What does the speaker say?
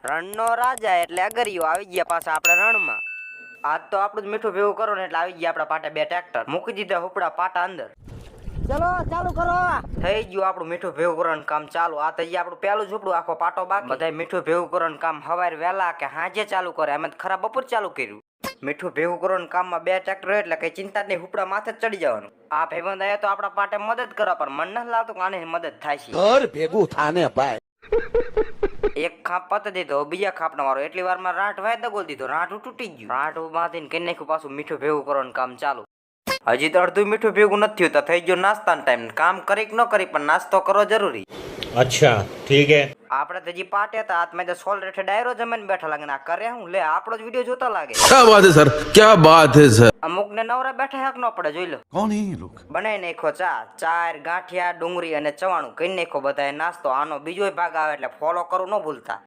રણનો રાજા એટલે અગરિયો આવી ગયા પાછા આપણે રણમાં. આજ તો આપણું જ મીઠું ભેગું કરો ને એટલે આવી ગયા આપણા પાટે 2 ટ્રેક્ટર. મૂકી દીધા હુપડા પાટા અંદર. ચલો ચાલુ કરો. થઈ ગયું આપણું મીઠું ભેગું કરવાનું કામ ચાલુ. આ થઈ આપણું પહેલું ઝૂંપડું, આખો પાટો બાકી. બધાય મીઠું ભેગું કરવાનું કામ હવારે વહેલા કે હાંજે ચાલુ કરે. અમે ખરા બપોર ચાલુ કર્યું. મીઠું ભેગું કરવાનું કામમાં 2 ટ્રેક્ટર હોય એટલે કઈ ચિંતા જ નહીં, હુપડા માથે જ ચડી જવાનું. આ ભાઈબંધ આયા તો આપણા પાટે મદદ કરવા, પણ મન નથી લાગતું કે આને મદદ થાય છે. ઘર ભેગું થાને ભાઈ. એક ખાપ પત દીધો, બીજા ખાપનો વારો. એટલી વારમાં રાંઠ વાય દગોલ દીધો, રાંઠ તૂટી ગયું. રાંઠ માંથી કઈ નાખ્યું પાછું મીઠું ભેગું કરવાનું કામ ચાલુ. હજી તો અડધું મીઠું ભેગું નથી થયું તો થઈ ગયો નાસ્તાનો ટાઈમ. કામ કરી કે ન કરી પણ નાસ્તો કરવો જરૂરી. अच्छा ठीक है. આપણે તો હજી પાટે હતા, હાથમાં તો સોલ રેઠે ડાયરો જમીને બેઠા લાગે. આ કરે હું લે, આપણો જ વિડીયો જોતા લાગે. क्या बात है सर, क्या बात है सर. અમુક ને નવરા બેઠા હક ન પડે, જોઈ લો. कौन है ये लोग? બનાવી નાખો ચા, 4 ગાંઠિયા, ડુંગળી અને ચવાણું કરી નાખો બધાએ નાસ્તો. આનો બીજો ભાગ આવે એટલે ફોલો કરવું ન ભૂલતા.